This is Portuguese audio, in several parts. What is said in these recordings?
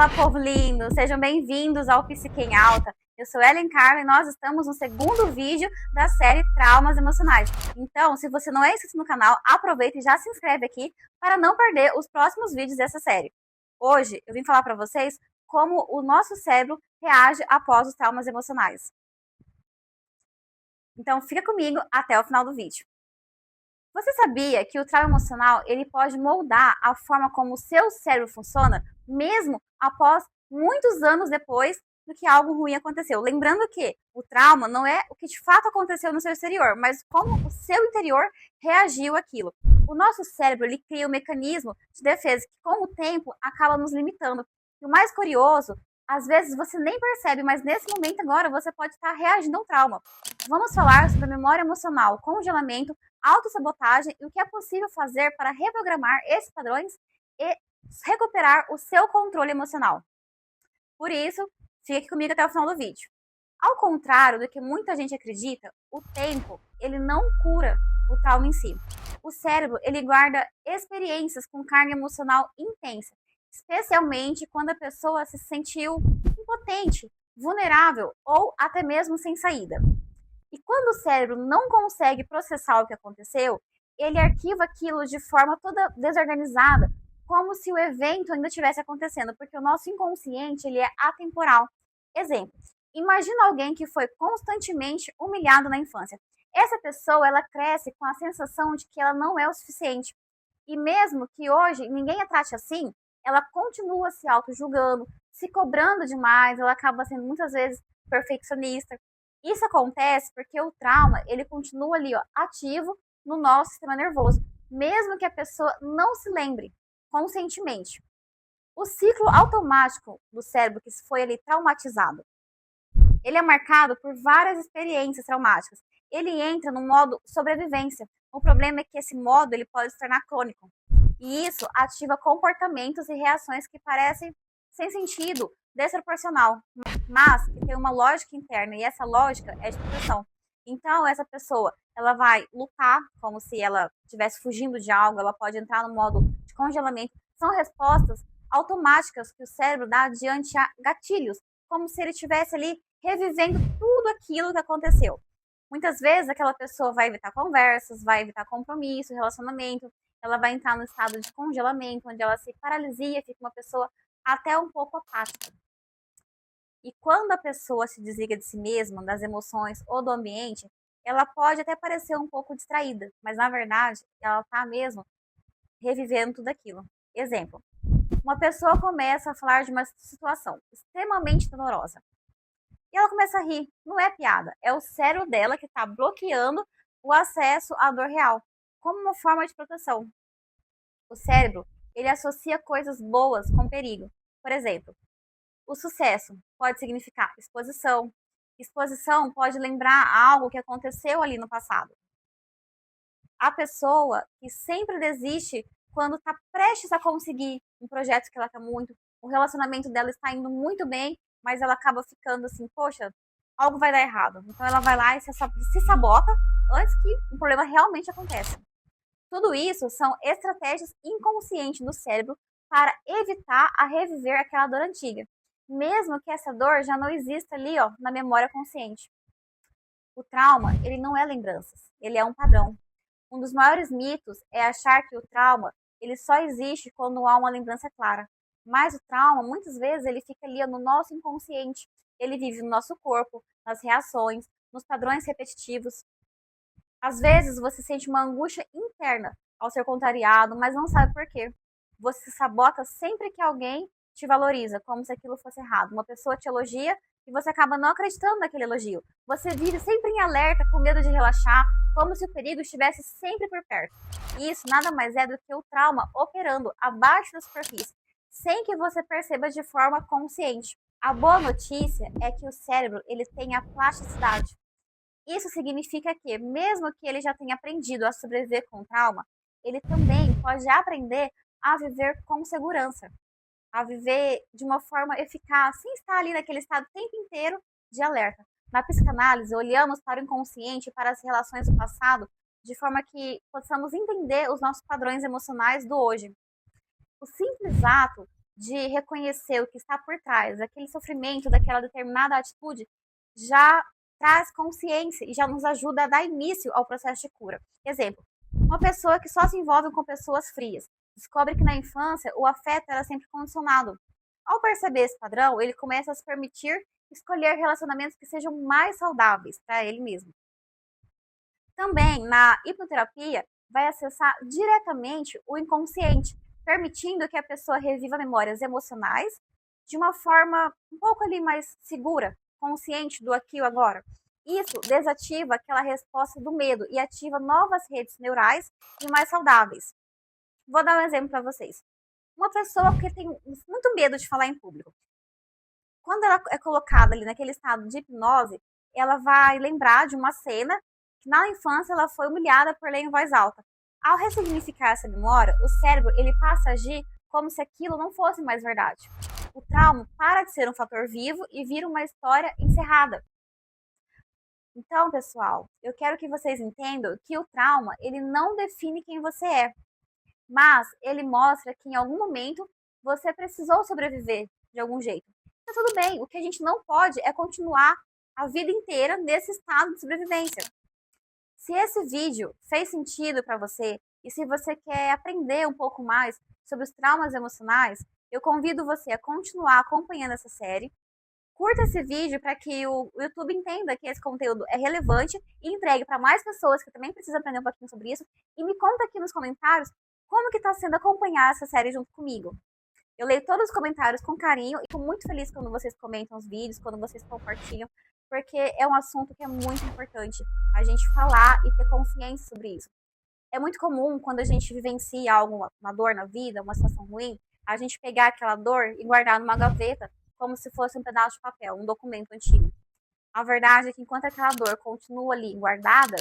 Fala, povo lindo! Sejam bem-vindos ao Psique em Alta. Eu sou Ellen Carla e nós estamos no segundo vídeo da série Traumas Emocionais. Então, se você não é inscrito no canal, aproveita e já se inscreve aqui para não perder os próximos vídeos dessa série. Hoje, eu vim falar para vocês como o nosso cérebro reage após os traumas emocionais. Então, fica comigo até o final do vídeo. Você sabia que o trauma emocional ele pode moldar a forma como o seu cérebro funciona, mesmo após muitos anos depois do que algo ruim aconteceu? Lembrando que o trauma não é o que de fato aconteceu no seu exterior, mas como o seu interior reagiu àquilo. O nosso cérebro ele cria um mecanismo de defesa que, com o tempo, acaba nos limitando. E o mais curioso, às vezes você nem percebe, mas nesse momento agora você pode estar reagindo ao trauma. Vamos falar sobre a memória emocional, congelamento, autossabotagem e o que é possível fazer para reprogramar esses padrões e recuperar o seu controle emocional. Por isso, fique comigo até o final do vídeo. Ao contrário do que muita gente acredita, o tempo ele não cura o trauma em si. O cérebro ele guarda experiências com carga emocional intensa, especialmente quando a pessoa se sentiu impotente, vulnerável ou até mesmo sem saída. E quando o cérebro não consegue processar o que aconteceu, ele arquiva aquilo de forma toda desorganizada, como se o evento ainda estivesse acontecendo, porque o nosso inconsciente ele é atemporal. Exemplo, imagina alguém que foi constantemente humilhado na infância. Essa pessoa ela cresce com a sensação de que ela não é o suficiente. E mesmo que hoje ninguém a trate assim, ela continua se auto-julgando, se cobrando demais, ela acaba sendo muitas vezes perfeccionista. Isso acontece porque o trauma, ele continua ali, ó, ativo no nosso sistema nervoso, mesmo que a pessoa não se lembre conscientemente. O ciclo automático do cérebro que foi ali traumatizado, ele é marcado por várias experiências traumáticas. Ele entra no modo sobrevivência. O problema é que esse modo ele pode se tornar crônico. E isso ativa comportamentos e reações que parecem sem sentido, desproporcional, mas que tem uma lógica interna, e essa lógica é de proteção. Então, essa pessoa, ela vai lutar como se ela estivesse fugindo de algo, ela pode entrar no modo de congelamento. São respostas automáticas que o cérebro dá diante a gatilhos, como se ele estivesse ali revivendo tudo aquilo que aconteceu. Muitas vezes, aquela pessoa vai evitar conversas, vai evitar compromisso, relacionamento, ela vai entrar no estado de congelamento, onde ela se paralisia, fica uma pessoa até um pouco apática. E quando a pessoa se desliga de si mesma, das emoções ou do ambiente, ela pode até parecer um pouco distraída, mas na verdade ela está mesmo revivendo tudo aquilo. Exemplo, uma pessoa começa a falar de uma situação extremamente dolorosa. E ela começa a rir. Não é piada, é o cérebro dela que está bloqueando o acesso à dor real, como uma forma de proteção. O cérebro, ele associa coisas boas com perigo. Por exemplo, o sucesso pode significar exposição. Exposição pode lembrar algo que aconteceu ali no passado. A pessoa que sempre desiste quando está prestes a conseguir um projeto que ela quer muito, o relacionamento dela está indo muito bem, mas ela acaba ficando assim, poxa, algo vai dar errado. Então ela vai lá e se sabota antes que o problema realmente aconteça. Tudo isso são estratégias inconscientes do cérebro para evitar a reviver aquela dor antiga, mesmo que essa dor já não exista ali, ó, na memória consciente. O trauma, ele não é lembranças, ele é um padrão. Um dos maiores mitos é achar que o trauma, ele só existe quando há uma lembrança clara. Mas o trauma, muitas vezes, ele fica ali no nosso inconsciente. Ele vive no nosso corpo, nas reações, nos padrões repetitivos. Às vezes você sente uma angústia interna ao ser contrariado, mas não sabe por quê. Você se sabota sempre que alguém te valoriza, como se aquilo fosse errado. Uma pessoa te elogia e você acaba não acreditando naquele elogio. Você vive sempre em alerta, com medo de relaxar, como se o perigo estivesse sempre por perto. E isso nada mais é do que o trauma operando abaixo da superfície, sem que você perceba de forma consciente. A boa notícia é que o cérebro ele tem a plasticidade. Isso significa que, mesmo que ele já tenha aprendido a sobreviver com trauma, ele também pode aprender a viver com segurança, a viver de uma forma eficaz, sem estar ali naquele estado o tempo inteiro de alerta. Na psicanálise, olhamos para o inconsciente e para as relações do passado de forma que possamos entender os nossos padrões emocionais do hoje. O simples ato de reconhecer o que está por trás daquele sofrimento, daquela determinada atitude, já traz consciência e já nos ajuda a dar início ao processo de cura. Exemplo, uma pessoa que só se envolve com pessoas frias, descobre que na infância o afeto era sempre condicionado. Ao perceber esse padrão, ele começa a se permitir escolher relacionamentos que sejam mais saudáveis para ele mesmo. Também, na hipnoterapia, vai acessar diretamente o inconsciente, permitindo que a pessoa reviva memórias emocionais de uma forma um pouco ali mais segura, consciente do aqui e o agora. Isso desativa aquela resposta do medo e ativa novas redes neurais e mais saudáveis. Vou dar um exemplo para vocês. Uma pessoa que tem muito medo de falar em público. Quando ela é colocada ali naquele estado de hipnose, ela vai lembrar de uma cena que na infância ela foi humilhada por ler em voz alta. Ao ressignificar essa memória, o cérebro ele passa a agir como se aquilo não fosse mais verdade. O trauma para de ser um fator vivo e vira uma história encerrada. Então, pessoal, eu quero que vocês entendam que o trauma ele não define quem você é, mas ele mostra que em algum momento você precisou sobreviver de algum jeito. Tá tudo bem, o que a gente não pode é continuar a vida inteira nesse estado de sobrevivência. Se esse vídeo fez sentido para você e se você quer aprender um pouco mais sobre os traumas emocionais, eu convido você a continuar acompanhando essa série. Curta esse vídeo para que o YouTube entenda que esse conteúdo é relevante e entregue para mais pessoas que também precisam aprender um pouquinho sobre isso. E me conta aqui nos comentários como que está sendo acompanhar essa série junto comigo. Eu leio todos os comentários com carinho e fico muito feliz quando vocês comentam os vídeos, quando vocês compartilham, porque é um assunto que é muito importante a gente falar e ter consciência sobre isso. É muito comum quando a gente vivencia algo, uma dor na vida, uma situação ruim, a gente pegar aquela dor e guardar numa gaveta como se fosse um pedaço de papel, um documento antigo. A verdade é que enquanto aquela dor continua ali guardada,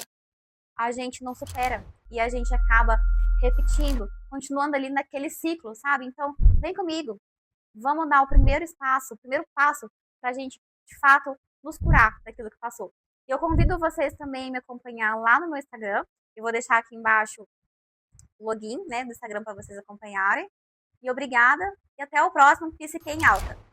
a gente não supera e a gente acaba repetindo, continuando ali naquele ciclo, sabe? Então, vem comigo, vamos dar o primeiro passo para a gente, de fato, nos curar daquilo que passou. E eu convido vocês também a me acompanhar lá no meu Instagram. Eu vou deixar aqui embaixo o login, né, do Instagram para vocês acompanharem. E obrigada e até o próximo Psique em Alta.